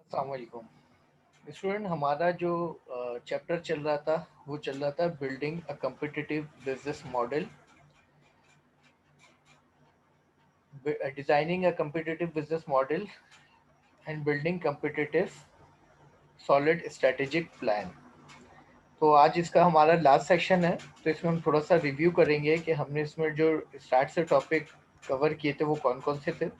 अस्सलाम वालेकुम स्टूडेंट। हमारा जो चैप्टर चल रहा था वो चल रहा था building a competitive business model, designing a competitive business model and building competitive solid strategic plan. तो आज इसका हमारा लास्ट सेक्शन है, तो इसमें हम थोड़ा सा रिव्यू करेंगे कि हमने इसमें जो स्टार्ट से टॉपिक कवर किए थे वो कौन कौन से थे।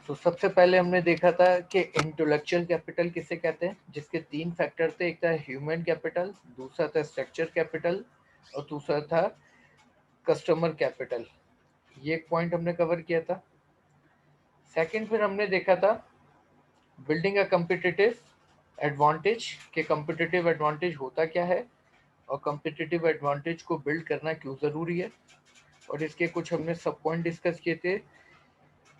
तो सबसे पहले हमने देखा था कि इंटेलेक्चुअल कैपिटल किसे कहते हैं, जिसके तीन फैक्टर थे। एक था ह्यूमन कैपिटल, दूसरा था स्ट्रक्चर कैपिटल और दूसरा था कस्टमर कैपिटल। ये एक पॉइंट हमने कवर किया था। सेकंड फिर हमने देखा था बिल्डिंग अ कम्पिटिटिव एडवांटेज, के कम्पिटिटिव एडवांटेज होता क्या है और कम्पिटिटिव एडवांटेज को बिल्ड करना क्यों ज़रूरी है। और इसके कुछ हमने सब पॉइंट डिस्कस किए थे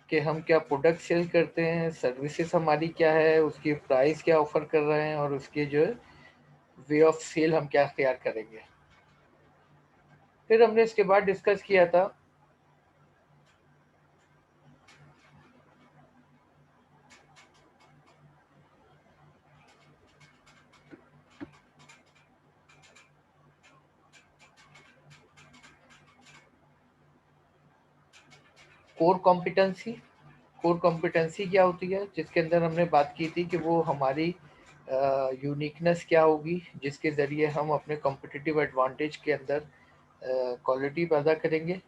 कि हम क्या प्रोडक्ट सेल करते हैं, सर्विसेज हमारी क्या है, उसकी प्राइस क्या ऑफर कर रहे हैं और उसके जो वे ऑफ सेल हम क्या तैयार करेंगे। फिर हमने इसके बाद डिस्कस किया था कोर कॉम्पिटेंसी। कोर कॉम्पिटेंसी क्या होती है, जिसके अंदर हमने बात की थी कि वो हमारी यूनिकनेस क्या होगी जिसके ज़रिए हम अपने कॉम्पिटिटिव एडवांटेज के अंदर क्वालिटी पैदा करेंगे।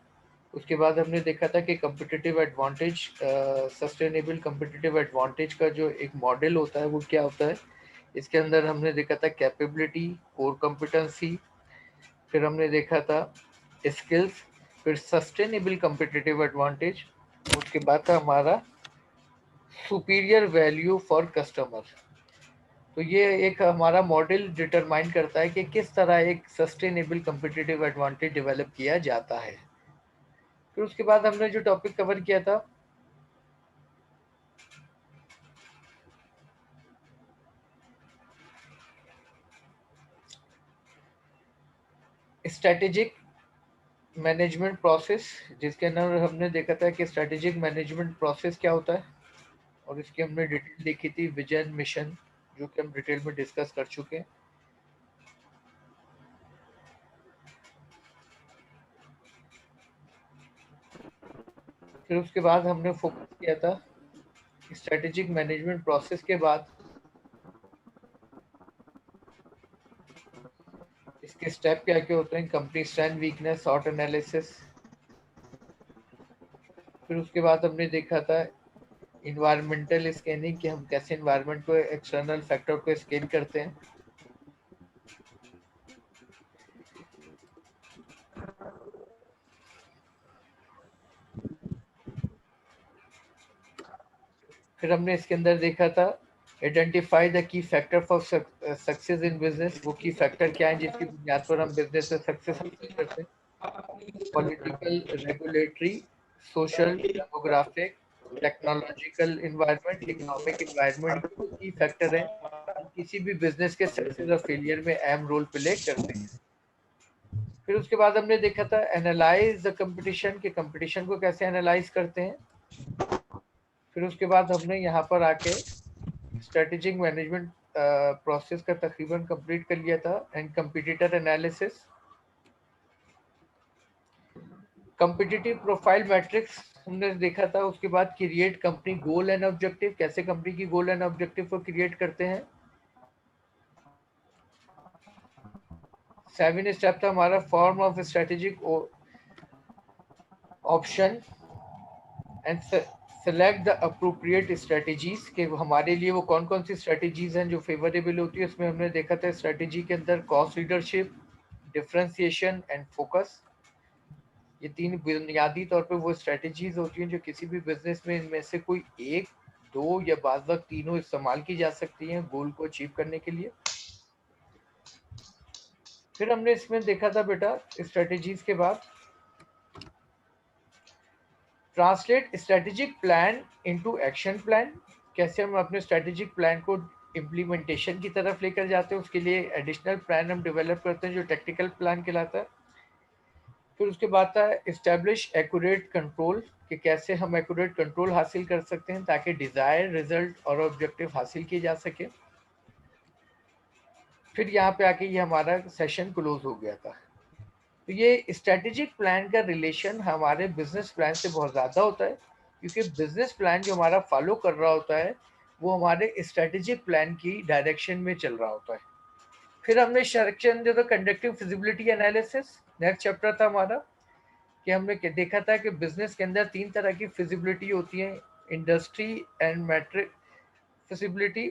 उसके बाद हमने देखा था कि competitive advantage, sustainable competitive advantage का जो एक मॉडल होता है वो क्या होता है। इसके अंदर हमने देखा था कैपेबिलिटी, कोर कॉम्पिटेंसी, फिर हमने देखा था स्किल्स, फिर सस्टेनेबल कम्पिटिटिव एडवांटेज, उसके बाद था हमारा सुपीरियर वैल्यू फॉर कस्टमर। तो ये एक हमारा मॉडल डिटरमाइन करता है कि किस तरह एक सस्टेनेबल कम्पिटिटिव एडवांटेज डेवलप किया जाता है। फिर उसके बाद हमने जो टॉपिक कवर किया था स्ट्रेटेजिक मैनेजमेंट प्रोसेस, जिसके अंदर हमने देखा था कि स्ट्रेटेजिक मैनेजमेंट प्रोसेस क्या होता है और इसकी हमने डिटेल देखी थी, विजन मिशन, जो कि हम डिटेल में डिस्कस कर चुके हैं। फिर उसके बाद हमने फोकस किया था स्ट्रेटेजिक मैनेजमेंट प्रोसेस के बाद इसके स्टेप क्या क्या होते हैं, कंपनी स्ट्रेंथ वीकनेस सॉट एनालिसिस। फिर उसके बाद हमने देखा था इन्वायरमेंटल स्कैनिंग, कि हम कैसे इन्वायरमेंट को, एक्सटर्नल फैक्टर को स्कैन करते हैं। फिर हमने इसके अंदर देखा था identify the key factor for success in business. वो की फैक्टर क्या है जिसकी बुनियाद पर हम बिजनेस में सक्सेस हासिल करते हैं। Political, regulatory, social, demographic, technological environment, economic environment की फैक्टर है किसी भी बिजनेस के सक्सेस और फेलियर में अहम रोल प्ले करते हैं। फिर उसके बाद हमने देखा था एनालाइज द कंपटीशन, के कंपटीशन को कैसे एनालाइज करते हैं। फिर उसके बाद हमने यहाँ पर आके स्ट्रेटेजिक मैनेजमेंट प्रोसेस का तकरीबन कंप्लीट कर लिया था and competitor analysis, competitive profile matrix हमने देखा था। उसके बाद create company goal and objective, कैसे कंपनी की गोल एंड ऑब्जेक्टिव को क्रिएट करते हैं। 7 स्टेप था हमारा form of strategic option and select the appropriate strategies, के हमारे लिए वो कौन कौन सी स्ट्रेटेजीज हैं जो फेवरेबल होती है। उसमें हमने देखा था स्ट्रेटेजी के अंदर cost leadership, differentiation and focus. ये तीन बुनियादी तौर पे वो स्ट्रेटेजीज होती हैं जो किसी भी बिजनेस में इनमें से कोई एक, दो या बाद वक्त तीनों इस्तेमाल की जा सकती हैं गोल को अचीव करने के लिए। फिर हमने इसमें देखा था बेटा स्ट्रेटेजीज के बाद translate strategic plan into action plan, कैसे हम अपने स्ट्रेटेजिक प्लान को इम्प्लीमेंटेशन की तरफ लेकर जाते हैं। उसके लिए एडिशनल प्लान हम डेवलप करते हैं जो टेक्निकल प्लान कहलाता है। फिर उसके बाद आता है इस्टेब्लिश एक्यूरेट कंट्रोल, कि कैसे हम एक्यूरेट कंट्रोल हासिल कर सकते हैं ताकि डिजायर रिजल्ट और ऑब्जेक्टिव हासिल किए जा सके। फिर यहाँ पे आके ये हमारा सेशन क्लोज हो गया था। तो ये स्ट्रेटेजिक प्लान का रिलेशन हमारे बिजनेस प्लान से बहुत ज़्यादा होता है, क्योंकि बिजनेस प्लान जो हमारा फॉलो कर रहा होता है वो हमारे स्ट्रेटेजिक प्लान की डायरेक्शन में चल रहा होता है। फिर हमने सेक्शन जो था conductive feasibility analysis, next chapter था हमारा, कि हमने देखा था कि बिजनेस के अंदर 3 तरह की फिजिबिलिटी होती है, industry and market feasibility,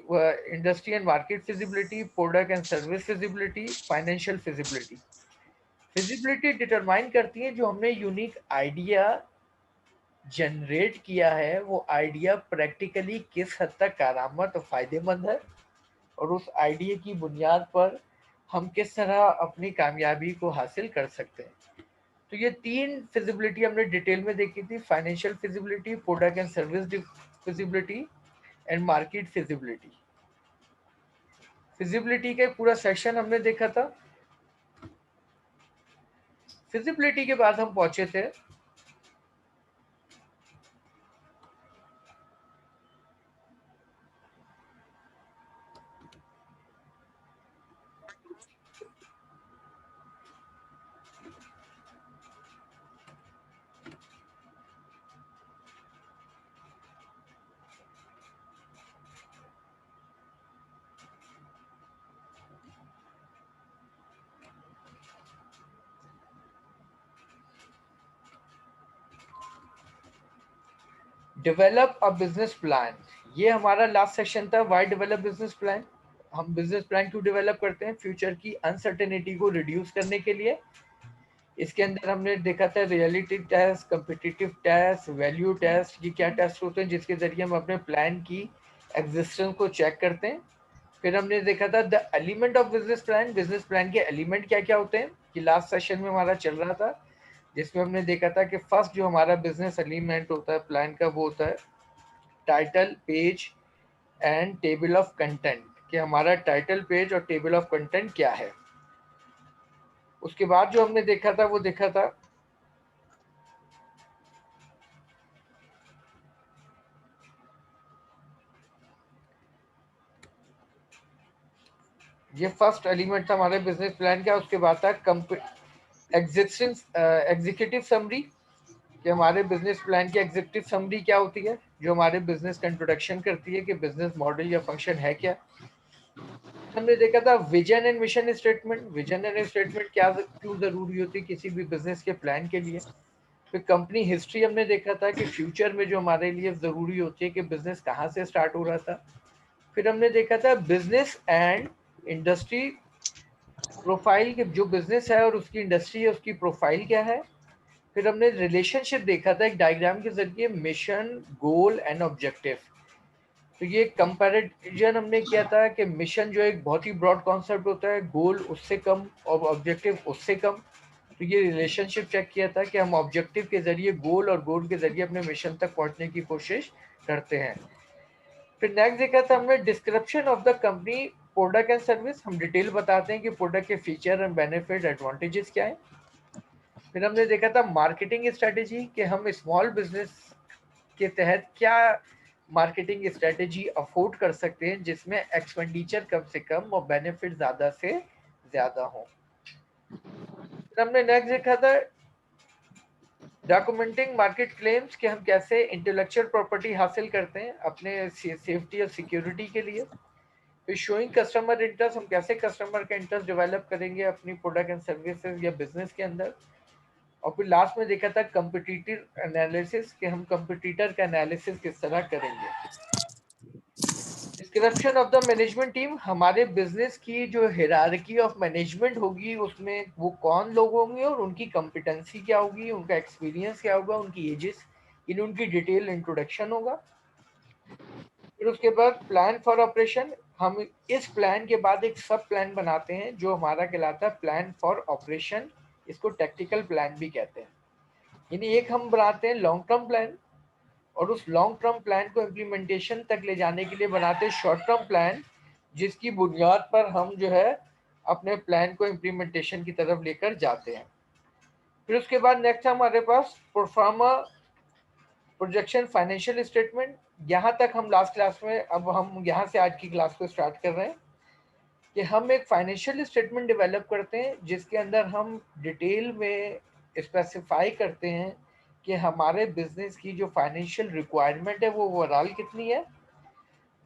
industry and market feasibility, product and service feasibility, financial feasibility. Feasibility determine करती है जो हमने यूनिक आइडिया जनरेट किया है वो आइडिया प्रैक्टिकली किस हद तक कारआमद और फायदेमंद है, और उस आइडिया की बुनियाद पर हम किस तरह अपनी कामयाबी को हासिल कर सकते हैं। तो ये 3 फिजिबिलिटी हमने डिटेल में देखी थी, financial feasibility, product and service feasibility and market feasibility. Feasibility का पूरा सेक्शन हमने देखा था। फिजिबिलिटी के बाद हम पहुंचे थे डेवलप अ बिजनेस प्लान। ये हमारा लास्ट सेशन था, व्हाई डेवलप बिजनेस प्लान। हम बिजनेस प्लान क्यों डेवलप करते हैं? फ्यूचर की अनसर्टेनिटी को रिड्यूस करने के लिए। इसके अंदर हमने देखा था reality test, competitive test, value test, ये क्या टेस्ट होते हैं जिसके जरिए हम अपने प्लान की एग्जिस्टेंस को चेक करते हैं। फिर हमने देखा था the element of business plan, business plan के एलिमेंट क्या क्या होते हैं, कि लास्ट सेशन में हमारा चल रहा था, जिसमें हमने देखा था कि फर्स्ट जो हमारा बिजनेस एलिमेंट होता है प्लान का वो होता है title, page and table of content, कि हमारा टाइटल, पेज और टेबल ऑफ कंटेंट क्या है। उसके बाद जो हमने देखा था वो देखा था ये फर्स्ट एलिमेंट था हमारे बिजनेस प्लान का। उसके बाद था एग्जिस्टेंस एग्जीक्यूटिव समरी, कि हमारे बिजनेस प्लान की एग्जीक्यूटिव समरी क्या होती है, जो हमारे बिजनेस का इंट्रोडक्शन करती है कि बिजनेस मॉडल या फंक्शन है क्या। हमने देखा था vision and mission statement, vision and statement क्या क्यों जरूरी होती है किसी भी बिजनेस के प्लान के लिए। फिर कंपनी हिस्ट्री हमने देखा था कि फ्यूचर में जो हमारे लिए जरूरी होती है कि बिजनेस कहाँ से स्टार्ट हो रहा था। फिर हमने देखा था बिजनेस एंड इंडस्ट्री प्रोफाइल, के जो बिजनेस है और उसकी इंडस्ट्री है उसकी प्रोफाइल क्या है। फिर हमने रिलेशनशिप देखा था एक डायग्राम के जरिए, मिशन, गोल एंड ऑब्जेक्टिव। तो ये कंपैरिजन हमने किया था कि मिशन जो एक बहुत ही ब्रॉड कॉन्सेप्ट होता है, गोल उससे कम और ऑब्जेक्टिव उससे कम। तो ये रिलेशनशिप चेक किया था कि हम ऑब्जेक्टिव के जरिए गोल और गोल के जरिए अपने मिशन तक पहुंचने की कोशिश करते हैं। फिर नेक्स्ट देखा था हमने description of the company, product and service, हम डिटेल बताते हैं कि प्रोडक्ट के फीचर एंड बेनिफिट एडवांटेजेस क्या है। फिर हमने देखा था मार्केटिंग स्ट्रेटेजी, कि हम स्मॉल बिजनेस के तहत क्या मार्केटिंग स्ट्रेटेजी अफोर्ड कर सकते हैं जिसमें एक्सपेंडिचर कम से कम और बेनिफिट ज्यादा से ज्यादा हो। फिर हमने नेक्स्ट देखा था डॉक्यूमेंटिंग मार्केट क्लेम्स, कि हम कैसे इंटेलेक्चुअल प्रॉपर्टी हासिल करते हैं अपने सेफ्टी और सिक्योरिटी के लिए। फिर शोइंग कस्टमर इंटरेस्ट, हम कैसे कस्टमर का इंटरेस्ट डेवलप करेंगे अपनी प्रोडक्ट एंड सर्विसेज या बिजनेस के अंदर। और फिर लास्ट में देखा था कम्पिटिटिव एनालिसिस, कि हम कम्पिटिटर का एनालिसिस किस तरह करेंगे। Description of the management team, हमारे बिजनेस की जो हिरार्की ऑफ मैनेजमेंट होगी उसमें वो कौन लोग होंगे और उनकी कॉम्पिटेंसी क्या होगी, उनका एक्सपीरियंस क्या होगा, उनकी एजेस, इन उनकी डिटेल इंट्रोडक्शन होगा। फिर उसके बाद प्लान फॉर ऑपरेशन, हम इस प्लान के बाद एक सब प्लान बनाते हैं जो हमारा कहलाता है प्लान फॉर ऑपरेशन। इसको टेक्निकल प्लान भी कहते हैं। यानी एक हम बनाते हैं लॉन्ग टर्म प्लान, और उस लॉन्ग टर्म प्लान को इम्प्लीमेंटेशन तक ले जाने के लिए बनाते हैं शॉर्ट टर्म प्लान, जिसकी बुनियाद पर हम जो है अपने प्लान को इम्प्लीमेंटेशन की तरफ लेकर जाते हैं। फिर उसके बाद नेक्स्ट हमारे पास प्रोफार्मा प्रोजेक्शन फाइनेंशियल स्टेटमेंट। यहाँ तक हम लास्ट क्लास में, अब हम यहाँ से आज की क्लास को स्टार्ट कर रहे हैं कि हम एक फाइनेंशियल स्टेटमेंट डेवलप करते हैं जिसके अंदर हम डिटेल में स्पेसिफाई करते हैं कि हमारे बिजनेस की जो फाइनेंशियल रिक्वायरमेंट है वो ओवरऑल कितनी है,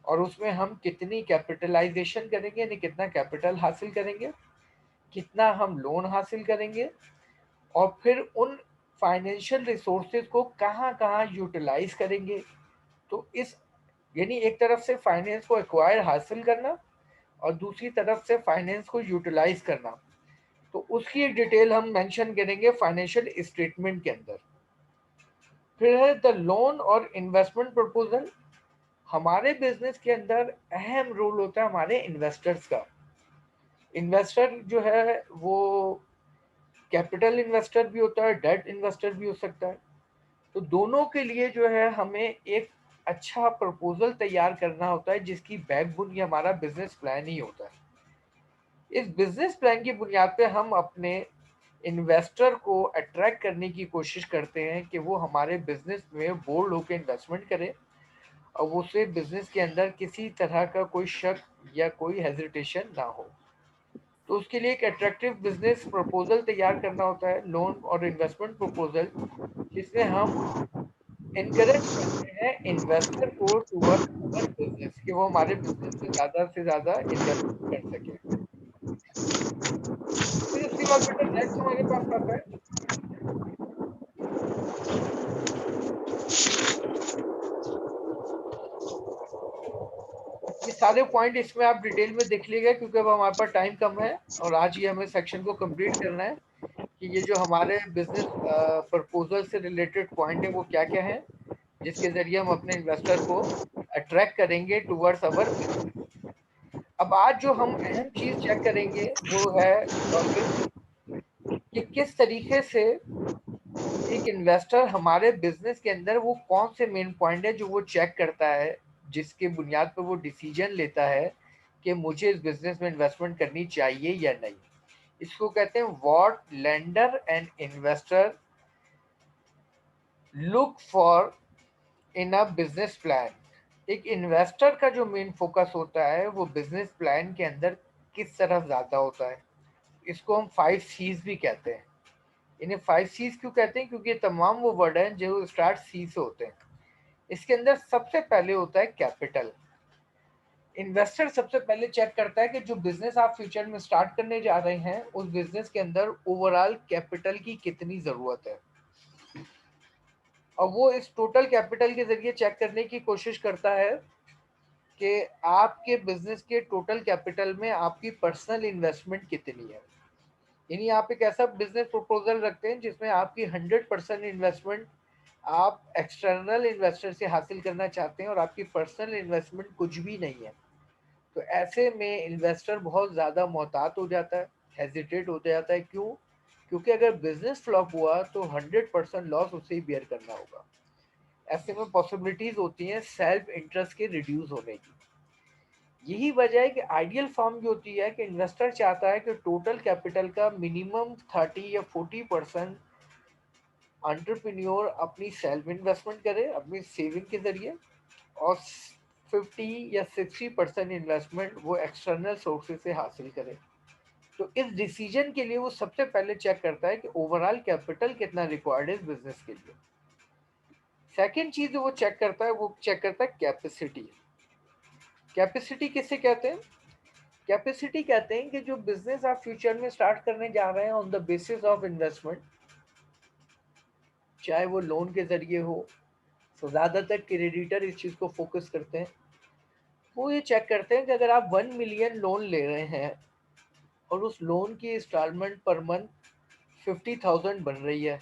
और उसमें हम कितनी कैपिटलाइजेशन करेंगे, यानी कितना कैपिटल हासिल करेंगे, कितना हम लोन हासिल करेंगे, और फिर उन फाइनेंशियल रिसोर्सेज को कहाँ कहाँ यूटिलाइज करेंगे। तो इस यानी एक तरफ से फाइनेंस को एक्वायर हासिल करना और दूसरी तरफ से फाइनेंस को यूटिलाइज करना, तो उसकी एक डिटेल हम मेंशन करेंगे फाइनेंशियल स्टेटमेंट के अंदर। फिर है द लोन और इन्वेस्टमेंट प्रपोजल। हमारे बिजनेस के अंदर अहम रोल होता है हमारे इन्वेस्टर्स का। इन्वेस्टर जो है वो कैपिटल इन्वेस्टर भी होता है, डेट इन्वेस्टर भी हो सकता है। तो दोनों के लिए जो है हमें एक अच्छा प्रपोजल तैयार करना होता है जिसकी बैकबोन ये हमारा बिजनेस प्लान ही होता है। इस बिजनेस प्लान की बुनियाद पे हम अपने इन्वेस्टर को अट्रैक्ट करने की कोशिश करते हैं कि वो हमारे बिजनेस में बोल्ड होकर इन्वेस्टमेंट करे और उसे बिजनेस के अंदर किसी तरह का कोई शक या कोई हेजिटेशन ना हो। तो उसके लिए एक अट्रैक्टिव बिजनेस प्रपोजल तैयार करना होता है, लोन और इन्वेस्टमेंट प्रपोजल, जिसमें हम इनकरेज करते हैं इन्वेस्टर को टुवर्ड्स अवर बिजनेस कि वो हमारे बिजनेस में ज़्यादा से ज़्यादा इन्वेस्टमेंट कर सके। फिर उसके बाद बेटा नेक्स्ट हमारे पास आता है ये सारे पॉइंट, इसमें आप डिटेल में देख लीजिएगा क्योंकि अब हमारे पास टाइम कम है और आज ये हमें सेक्शन को कंप्लीट करना है कि ये जो हमारे बिजनेस प्रपोजल से रिलेटेड पॉइंट है वो क्या क्या है जिसके जरिए हम अपने इन्वेस्टर को अट्रैक्ट करेंगे टुवर्ड्स अवर बिजनेस। अब आज जो हम अहम चीज चेक करेंगे वो है टॉपिक कि किस तरीके से एक इन्वेस्टर हमारे बिजनेस के अंदर वो कौन से मेन पॉइंट है जो वो चेक करता है, जिसके बुनियाद पर वो डिसीजन लेता है कि मुझे इस बिजनेस में इन्वेस्टमेंट करनी चाहिए या नहीं। इसको कहते हैं what lender and investor look for in a business plan. एक इन्वेस्टर का जो मेन फोकस होता है वो बिजनेस प्लान के अंदर किस तरफ ज़्यादा होता है। इसको हम 5 C's भी कहते हैं। इन्हें 5 C's क्यों कहते हैं? क्योंकि ये तमाम वो वर्ड हैं जो स्टार्ट सी से होते हैं। इसके अंदर सबसे पहले होता है कैपिटल। इन्वेस्टर सबसे पहले चेक करता है कि जो बिजनेस आप फ्यूचर में स्टार्ट करने जा रहे हैं उस बिजनेस के अंदर ओवरऑल कैपिटल की कितनी ज़रूरत है, और वो इस टोटल कैपिटल के जरिए चेक करने की कोशिश करता है कि आपके बिजनेस के टोटल कैपिटल में आपकी पर्सनल इन्वेस्टमेंट कितनी है। यानी आप एक ऐसा बिजनेस प्रपोजल रखते हैं जिसमें आपकी 100% इन्वेस्टमेंट आप एक्सटर्नल इन्वेस्टर से हासिल करना चाहते हैं और आपकी पर्सनल इन्वेस्टमेंट कुछ भी नहीं है। तो ऐसे में इन्वेस्टर बहुत ज़्यादा मोहतात हो जाता है, हेजिटेट हो जाता है। क्यों? क्योंकि अगर बिजनेस फ्लॉप हुआ तो 100% लॉस उसे ही बियर करना होगा। ऐसे में पॉसिबिलिटीज होती हैं सेल्फ इंटरेस्ट के रिड्यूस होने की। यही वजह है कि आइडियल फॉर्म जो होती है कि इन्वेस्टर चाहता है कि टोटल कैपिटल का मिनिमम 30 या 40% एंटरप्रेन्योर अपनी सेल्फ इन्वेस्टमेंट करे अपनी सेविंग के जरिए, और 50 या 60% इन्वेस्टमेंट वो एक्सटर्नल सोर्सेज से हासिल करे। तो इस डिसीजन के लिए वो सबसे पहले चेक करता है कि ओवरऑल कैपिटल कितना रिक्वायर्ड है इस बिजनेस के लिए। सेकेंड चीज जो वो चेक करता है वो चेक करता है कैपेसिटी। कैपेसिटी किसे कहते हैं? कैपेसिटी कहते हैं कि जो बिजनेस आप फ्यूचर में स्टार्ट करने जा रहे हैं on the basis of investment, चाहे वो लोन के जरिए हो, तो ज़्यादातर क्रेडिटर इस चीज़ को फोकस करते हैं। वो ये चेक करते हैं कि अगर आप 1 मिलियन लोन ले रहे हैं और उस लोन की इंस्टॉलमेंट पर मंथ 50,000 बन रही है,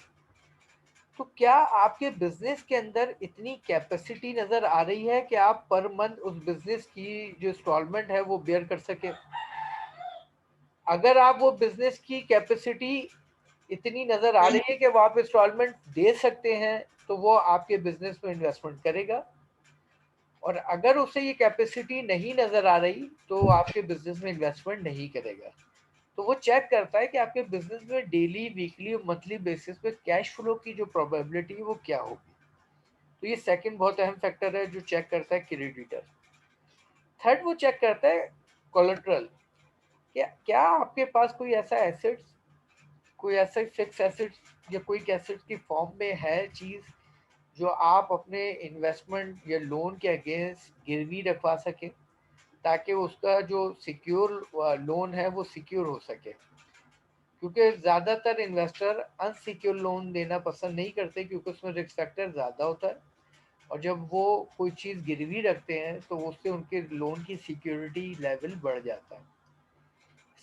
तो क्या आपके बिजनेस के अंदर इतनी कैपेसिटी नज़र आ रही है कि आप पर मंथ उस बिजनेस की जो इंस्टॉलमेंट है वो बेयर कर सके? अगर आप वो बिजनेस की कैपेसिटी इतनी नज़र आ रही है कि वो आप इंस्टॉलमेंट दे सकते हैं तो वो आपके बिजनेस में इन्वेस्टमेंट करेगा, और अगर उसे ये कैपेसिटी नहीं नज़र आ रही तो आपके बिजनेस में इन्वेस्टमेंट नहीं करेगा। तो वो चेक करता है कि आपके बिजनेस में डेली, वीकली और मंथली बेसिस पे कैश फ्लो की जो प्रोबेबिलिटी है वो क्या होगी। तो ये सेकंड बहुत अहम फैक्टर है जो चेक करता है क्रेडिटर। थर्ड वो चेक करता है कोलेटरल, क्या क्या आपके पास कोई ऐसा एसेट्स, कोई ऐसा फिक्स एसेट्स या कोई एसेट्स की फॉर्म में है चीज जो आप अपने इन्वेस्टमेंट या लोन के अगेंस्ट गिरवी रखवा सके, ताकि उसका जो सिक्योर लोन है वो सिक्योर हो सके। क्योंकि ज़्यादातर इन्वेस्टर अनसिक्योर लोन देना पसंद नहीं करते, क्योंकि उसमें रिस्क फैक्टर ज़्यादा होता है, और जब वो कोई चीज़ गिरवी रखते हैं तो उससे उनके लोन की सिक्योरिटी लेवल बढ़ जाता है।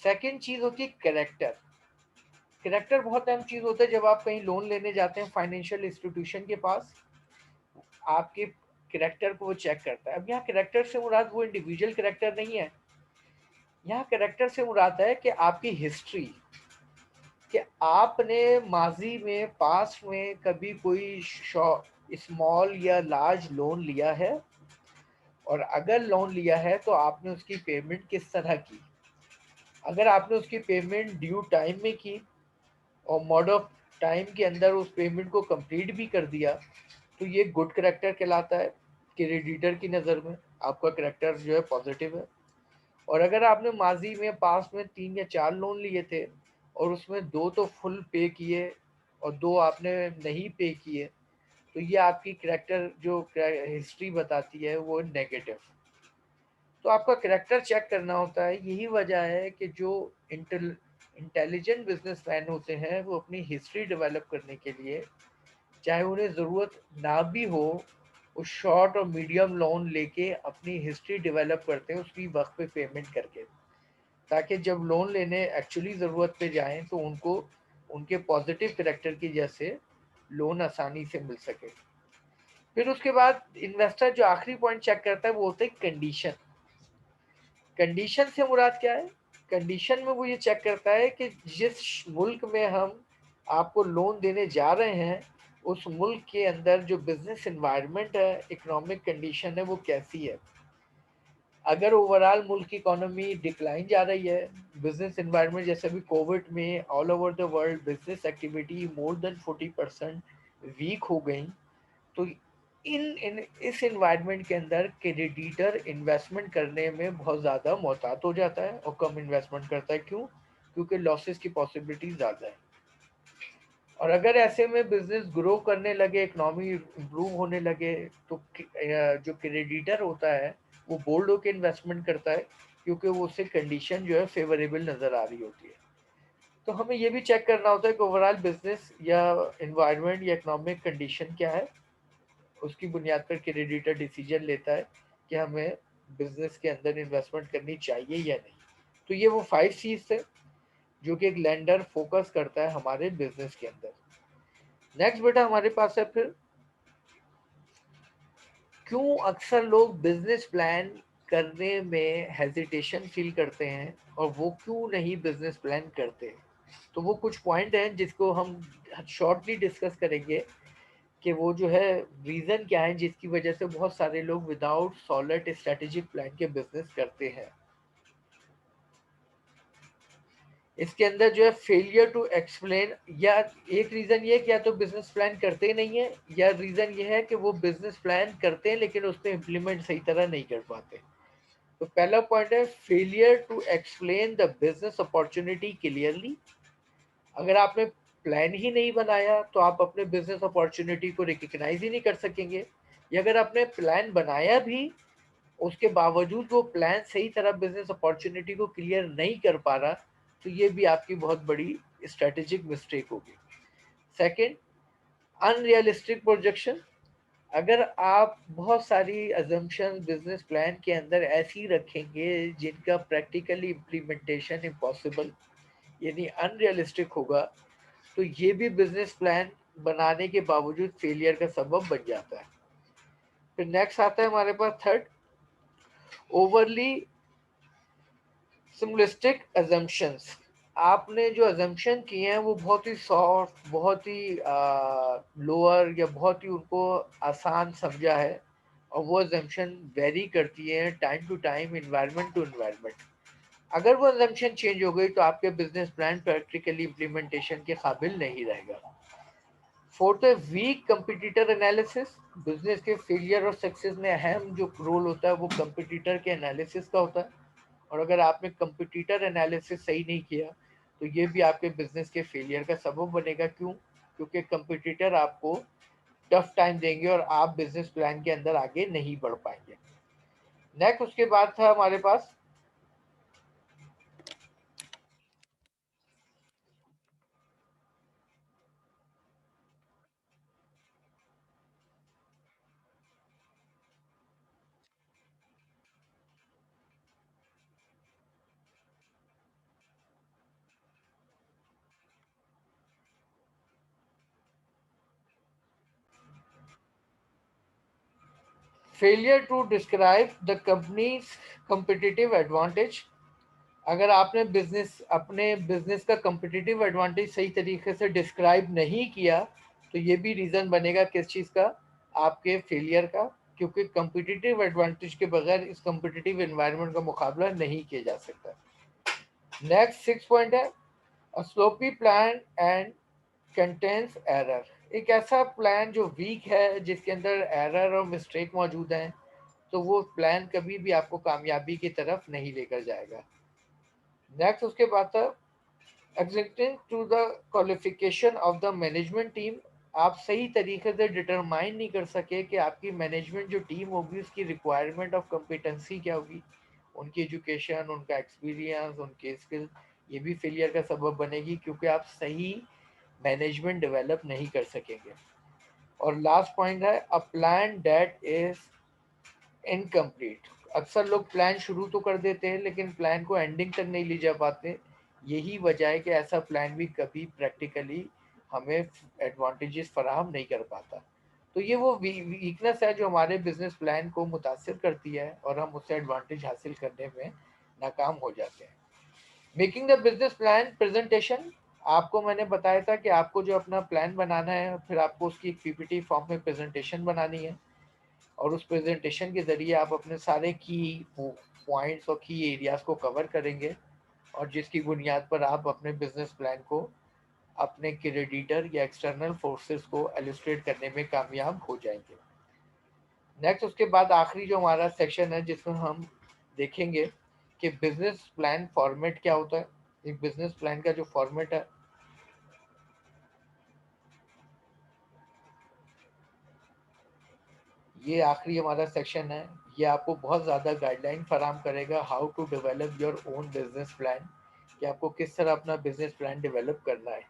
सेकंड चीज़ होती है करेक्टर। करेक्टर बहुत अहम चीज़ होता है। जब आप कहीं लोन लेने जाते हैं फाइनेंशियल इंस्टीट्यूशन के पास, आपके करेक्टर को वो चेक करता है। अब यहाँ करेक्टर से मुराद वो इंडिविजुअल करेक्टर नहीं है, यहाँ करेक्टर से मुराद है कि आपकी हिस्ट्री, कि आपने माजी में, पास में कभी कोई स्मॉल या लार्ज लोन लिया है, और अगर लोन लिया है तो आपने उसकी पेमेंट किस तरह की। अगर आपने उसकी पेमेंट ड्यू टाइम में की और मोड ऑफ टाइम के अंदर उस पेमेंट को कंप्लीट भी कर दिया, तो ये गुड करेक्टर कहलाता है क्रेडिटर की नज़र में। आपका करेक्टर जो है पॉजिटिव है। और अगर आपने माजी में, पास में 3 या 4 लोन लिए थे और उसमें 2 तो फुल पे किए और 2 आपने नहीं पे किए, तो ये आपकी करेक्टर जो हिस्ट्री बताती है वो नेगेटिव। तो आपका करेक्टर चेक करना होता है। यही वजह है कि जो इंटेलिजेंट बिजनेसमैन होते हैं वो अपनी हिस्ट्री डेवलप करने के लिए, चाहे उन्हें ज़रूरत ना भी हो, वो शॉर्ट और मीडियम लोन लेके अपनी हिस्ट्री डेवलप करते हैं उसकी वक्त पे पेमेंट करके, ताकि जब लोन लेने एक्चुअली ज़रूरत पे जाएं तो उनको उनके पॉजिटिव करेक्टर की वजह से लोन आसानी से मिल सके। फिर उसके बाद इन्वेस्टर जो आखिरी पॉइंट चेक करता है वो होता है कंडीशन। कंडीशन से मुराद क्या है? कंडीशन में वो ये चेक करता है कि जिस मुल्क में हम आपको लोन देने जा रहे हैं, उस मुल्क के अंदर जो बिजनेस एनवायरनमेंट है, इकोनॉमिक कंडीशन है, वो कैसी है। अगर ओवरऑल मुल्क की इकोनॉमी डिक्लाइन जा रही है, बिजनेस एनवायरनमेंट जैसे भी कोविड में all over the world business activity more than 40% weak हो गई, तो इस इन्वायरमेंट के अंदर क्रेडिटर इन्वेस्टमेंट करने में बहुत ज़्यादा मोहतात हो जाता है और कम इन्वेस्टमेंट करता है। क्यों? क्योंकि लॉसेस की पॉसिबिलिटी ज़्यादा है। और अगर ऐसे में बिजनेस ग्रो करने लगे, इकोनॉमी इम्प्रूव होने लगे, तो जो क्रेडिटर होता है वो बोल्ड होकर इन्वेस्टमेंट करता है, क्योंकि वो उससे कंडीशन जो है फेवरेबल नज़र आ रही होती है। तो हमें ये भी चेक करना होता है कि ओवरऑल बिजनेस या इन्वायरमेंट या इकोनॉमिक कंडीशन क्या है। उसकी बुनियाद पर क्रेडिटर डिसीजन लेता है कि हमें बिजनेस के अंदर इन्वेस्टमेंट करनी चाहिए या नहीं। तो ये वो 5 चीज़ थे जो कि एक लेंडर फोकस करता है हमारे बिजनेस के अंदर। नेक्स्ट बेटा हमारे पास है फिर, क्यों अक्सर लोग बिजनेस प्लान करने में हेजिटेशन फील करते हैं और वो क्यों नहीं बिजनेस प्लान करते। तो वो कुछ पॉइंट हैं जिसको हम शॉर्टली डिस्कस करेंगे कि वो जो है रीज़न क्या है जिसकी वजह से बहुत सारे लोग विदाउट सॉलिड स्ट्रेटेजिक प्लान के बिजनेस करते हैं। इसके अंदर जो है फेलियर टू एक्सप्लेन, या एक रीज़न ये कि या तो बिजनेस प्लान करते ही नहीं है, या रीज़न ये है कि वो बिजनेस प्लान करते हैं लेकिन उस पर इम्प्लीमेंट सही तरह नहीं कर पाते। तो पहला पॉइंट है failure to explain the business opportunity clearly. अगर आपने प्लान ही नहीं बनाया तो आप अपने बिजनेस अपॉर्चुनिटी को रिकग्नाइज ही नहीं कर सकेंगे, या अगर आपने प्लान बनाया भी उसके बावजूद वो प्लान सही तरह बिजनेस अपॉर्चुनिटी को क्लियर नहीं कर पा रहा, तो ये भी आपकी बहुत बड़ी स्ट्रेटेजिक मिस्टेक होगी। Second, unrealistic projection. अगर आप बहुत सारी अजम्पशन बिजनेस प्लान के अंदर ऐसी रखेंगे जिनका प्रैक्टिकली इम्प्लीमेंटेशन इम्पॉसिबल यानी अनरियलिस्टिक होगा, तो ये भी बिजनेस प्लान बनाने के बावजूद फेलियर का सबब बन जाता है। फिर नेक्स्ट आता है हमारे पास थर्ड, ओवरली सिम्बलिस्टिक अजम्पशंस। आपने जो अजम्पशन किए हैं वो बहुत ही सॉफ्ट, बहुत ही लोअर या बहुत ही उनको आसान समझा है, और वो अजम्पशन वेरी करती है time to time, environment to environment. अगर वो assumption चेंज हो गई तो आपके बिजनेस प्लान प्रैक्टिकली इम्प्लीमेंटेशन के काबिल नहीं रहेगा। फोर्थ है वीक कंपिटिटर एनालिसिस। बिजनेस के फेलियर और सक्सेस में अहम जो रोल होता है वो कंपिटिटर के एनालिसिस का होता है, और अगर आपने कंपिटिटर एनालिसिस सही नहीं किया तो ये भी आपके बिजनेस के फेलियर का सबब बनेगा। क्यों? क्योंकि कंपिटिटर आपको टफ टाइम देंगे और आप बिजनेस प्लान के अंदर आगे नहीं बढ़ पाएंगे। नेक्स्ट उसके बाद था हमारे पास failure to describe the companies competitive advantage. अगर आपने अपने बिजनेस का competitive एडवांटेज सही तरीके से डिस्क्राइब नहीं किया तो ये भी रीजन बनेगा किस चीज का, आपके फेलियर का, क्योंकि competitive एडवांटेज के बगैर इस competitive एनवायरनमेंट का मुकाबला नहीं किया जा सकता। नेक्स्ट 6 पॉइंट है sloppy plan and contains error. एक ऐसा प्लान जो वीक है, जिसके अंदर एरर और मिस्टेक मौजूद हैं, तो वो प्लान कभी भी आपको कामयाबी की तरफ नहीं लेकर जाएगा। नेक्स्ट उसके बाद था executing to the qualification of the management team. आप सही तरीके से डिटरमाइन नहीं कर सके कि आपकी मैनेजमेंट जो टीम होगी उसकी रिक्वायरमेंट ऑफ कॉम्पिटेंसी क्या होगी, उनकी एजुकेशन, उनका एक्सपीरियंस, उनके स्किल, ये भी फेलियर का सबब बनेगी क्योंकि आप सही मैनेजमेंट डेवलप नहीं कर सकेंगे। और लास्ट पॉइंट है a plan that is incomplete. अक्सर लोग प्लान शुरू तो कर देते हैं लेकिन प्लान को एंडिंग तक नहीं ले जा पाते। यही वजह है कि ऐसा प्लान भी कभी प्रैक्टिकली हमें एडवांटेजेस फराहम नहीं कर पाता। तो ये वो वीकनेस है जो हमारे बिजनेस प्लान को मुतासर करती है और हम उससे एडवांटेज हासिल करने में नाकाम हो जाते हैं। Making the business plan presentation. आपको मैंने बताया था कि आपको जो अपना प्लान बनाना है फिर आपको उसकी एक पीपीटी फॉर्म में प्रेजेंटेशन बनानी है, और उस प्रेजेंटेशन के ज़रिए आप अपने सारे की पॉइंट्स और की एरियाज को कवर करेंगे, और जिसकी बुनियाद पर आप अपने बिजनेस प्लान को अपने क्रेडिटर या एक्सटर्नल फोर्सेस को एलिस्ट्रेट करने में कामयाब हो जाएंगे। नेक्स्ट उसके बाद आखिरी जो हमारा सेक्शन है जिसमें हम देखेंगे कि बिजनेस प्लान फॉर्मेट क्या होता है। एक बिजनेस प्लान का जो फॉर्मेट है, ये आखिरी हमारा सेक्शन है। ये आपको बहुत ज़्यादा गाइडलाइन फराहम करेगा how to develop your own business plan, कि आपको किस तरह अपना बिजनेस प्लान डेवलप करना है।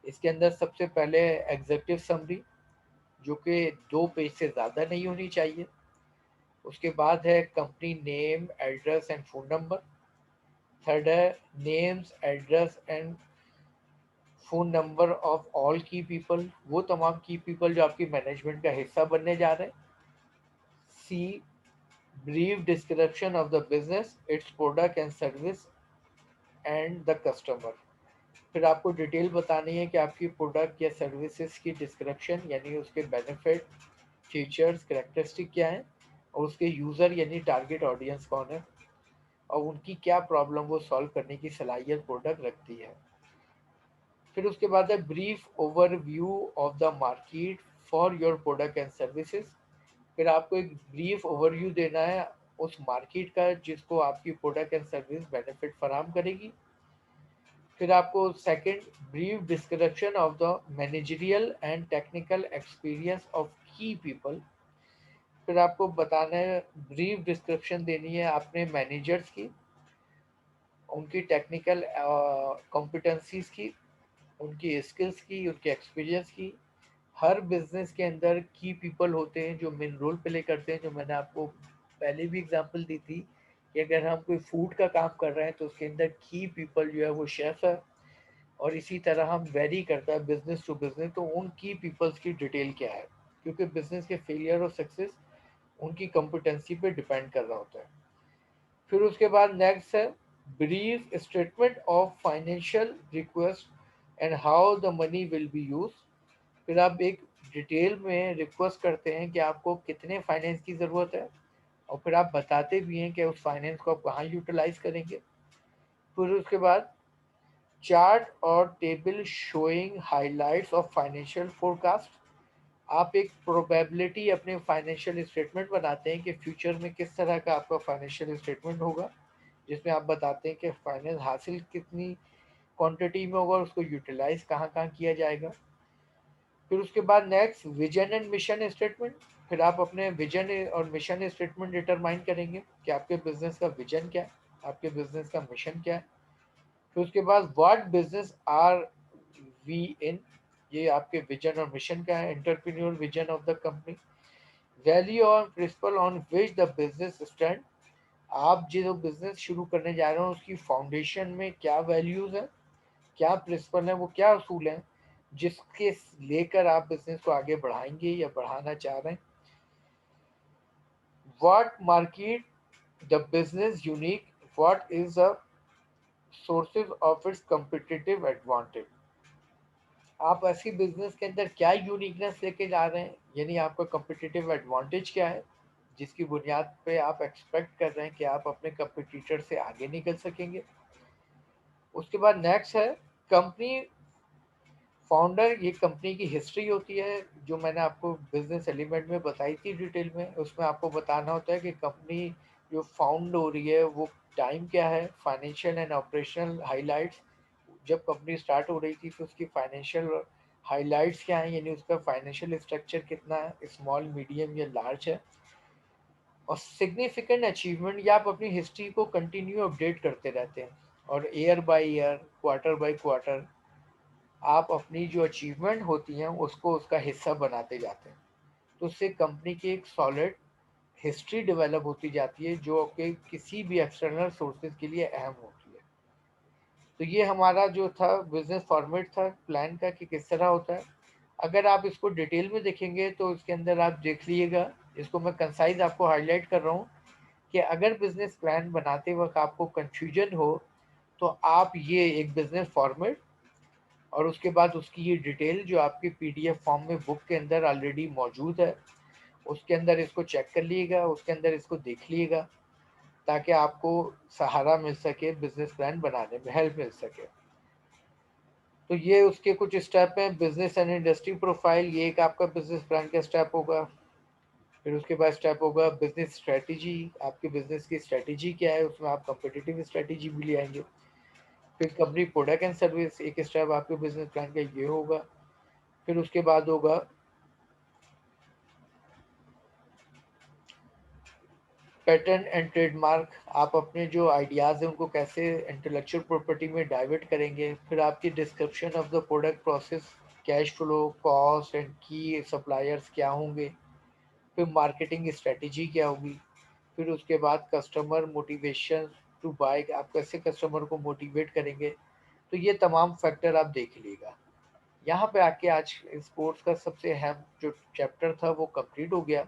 इसके अंदर सबसे पहले एग्जीक्यूटिव समरी, जो कि 2 पेज से ज़्यादा नहीं होनी चाहिए। उसके बाद है company name, address and phone number. Third है names, address and phone number of all key people, वो तमाम की पीपल जो आपकी मैनेजमेंट का हिस्सा बनने जा रहे हैं। सी brief description of the business, its product and service and the customer। फिर आपको डिटेल बतानी है कि आपकी प्रोडक्ट या सर्विसेज की डिस्क्रिप्शन यानी उसके बेनिफिट, फीचर्स, करेक्टरिस्टिक क्या है, और उसके यूज़र यानी टारगेट ऑडियंस कौन है, और उनकी क्या प्रॉब्लम वो सॉल्व करने की सलाहियत प्रोडक्ट रखती है। फिर उसके बाद है brief overview of the market for your product and services. फिर आपको एक ब्रीफ ओवरव्यू देना है उस मार्केट का जिसको आपकी प्रोडक्ट एंड सर्विस बेनिफिट फराहम करेगी। फिर आपको second brief description of the managerial and technical experience of की पीपल। फिर आपको बताना है, ब्रीफ डिस्क्रिप्शन देनी है अपने मैनेजर्स की, उनकी टेक्निकल कॉम्पिटेंसीज की, उनकी स्किल्स की, उनके एक्सपीरियंस की। हर बिजनेस के अंदर की पीपल होते हैं जो मेन रोल प्ले करते हैं, जो मैंने आपको पहले भी एग्जांपल दी थी कि अगर हम कोई फूड का काम कर रहे हैं तो उसके अंदर की पीपल जो है वो शेफ है, और इसी तरह हम वेरी करता है बिजनेस टू बिजनेस तो उन की पीपल्स की डिटेल क्या है, क्योंकि बिजनेस के फेलियर और सक्सेस उनकी कॉम्पिटेंसी पे डिपेंड कर रहा होता है। फिर उसके बाद नेक्स्ट है brief statement of financial request and how the money will be use. फिर आप एक डिटेल में रिक्वेस्ट करते हैं कि आपको कितने फाइनेंस की ज़रूरत है, और फिर आप बताते भी हैं कि उस फाइनेंस को आप कहाँ यूटिलाइज करेंगे। फिर उसके बाद चार्ट और table showing highlights of financial forecast. आप एक प्रोबेबिलिटी अपने फाइनेंशियल स्टेटमेंट बनाते हैं कि फ्यूचर में किस तरह का आपका फाइनेंशियल स्टेटमेंट होगा, जिसमें आप बताते हैं कि फाइनेंस हासिल कितनी क्वांटिटी में होगा और उसको यूटिलाइज कहाँ कहाँ किया जाएगा। फिर उसके बाद next vision and mission statement. फिर आप अपने विजन और मिशन स्टेटमेंट डिटरमाइन करेंगे कि आपके बिजनेस का विजन क्या है, आपके बिजनेस का मिशन क्या है। फिर उसके बाद what business are we in, ये आपके विजन और मिशन का है, entrepreneur vision of the company. Value और principle on which the business stand, आप जो बिजनेस शुरू करने जा रहे हो उसकी फाउंडेशन में क्या वैल्यूज है, क्या प्रिंसिपल है, वो क्या असूल है जिसके लेकर आप बिजनेस को आगे बढ़ाएंगे या बढ़ाना चाह रहे हैं। What market the business unique, what is the sources of its competitive advantage, आप ऐसी बिजनेस के अंदर क्या यूनिकनेस लेके जा रहे हैं, यानी आपका कम्पिटिटिव एडवांटेज क्या है जिसकी बुनियाद पे आप एक्सपेक्ट कर रहे हैं कि आप अपने कंपटीटर से आगे निकल सकेंगे। उसके बाद नेक्स्ट है कंपनी फाउंडर, ये कंपनी की हिस्ट्री होती है जो मैंने आपको बिजनेस एलिमेंट में बताई थी डिटेल में। उसमें आपको बताना होता है कि कंपनी जो फाउंड हो रही है वो टाइम क्या है, फाइनेंशियल एंड ऑपरेशनल हाइलाइट्स, जब कंपनी स्टार्ट हो रही थी तो उसकी फाइनेंशियल हाइलाइट्स क्या है, यानी उसका फाइनेंशियल स्ट्रक्चर कितना है, स्मॉल मीडियम या लार्ज है। और सिग्निफिकेंट अचीवमेंट, या आप अपनी हिस्ट्री को कंटिन्यू अपडेट करते रहते हैं और year by year, quarter by quarter आप अपनी जो अचीवमेंट होती हैं उसको उसका हिस्सा बनाते जाते हैं। तो उससे कंपनी की एक सॉलिड हिस्ट्री डेवलप होती जाती है जो कि किसी भी एक्सटर्नल सोर्सेज के लिए अहम होती है। तो ये हमारा जो था बिजनेस फॉर्मेट था प्लान का कि किस तरह होता है। अगर आप इसको डिटेल में देखेंगे तो इसके अंदर आप देख लीजिएगा, इसको मैं कंसाइज आपको हाईलाइट कर रहा हूँ कि अगर बिजनेस प्लान बनाते वक्त आपको कंफ्यूजन हो तो आप ये एक बिजनेस फॉर्मेट और उसके बाद उसकी ये डिटेल जो आपकी पीडीएफ फॉर्म में बुक के अंदर ऑलरेडी मौजूद है, उसके अंदर इसको चेक कर लीजिएगा, उसके अंदर इसको देख लीजिएगा ताकि आपको सहारा मिल सके, बिजनेस प्लान बनाने में हेल्प मिल सके। तो ये उसके कुछ स्टेप हैं। बिजनेस एंड इंडस्ट्री प्रोफाइल, ये एक आपका बिजनेस प्लान का स्टेप होगा। फिर उसके बाद स्टेप होगा बिजनेस स्ट्रेटजी, आपके बिजनेस की स्ट्रेटजी क्या है, उसमें आप कंपिटिटिव स्ट्रेटजी भी ले आएंगे। फिर कंपनी प्रोडक्ट एंड सर्विस, एक स्टेप आपके बिजनेस प्लान का ये होगा। फिर उसके बाद होगा पैटर्न एंड ट्रेडमार्क, आप अपने जो आइडियाज़ हैं उनको कैसे इंटेलेक्चुअल प्रॉपर्टी में डाइवर्ट करेंगे। फिर आपकी description of the product process, cash flow, cost and की सप्लायर्स क्या होंगे। फिर मार्केटिंग स्ट्रेटजी क्या होगी। फिर उसके बाद कस्टमर मोटिवेशन टू बाय, आप कैसे कस्टमर को मोटिवेट करेंगे। तो ये तमाम फैक्टर आप देख लीजिएगा। यहाँ पे आके आज इस कोर्स का सबसे अहम जो चैप्टर था वो कंप्लीट हो गया।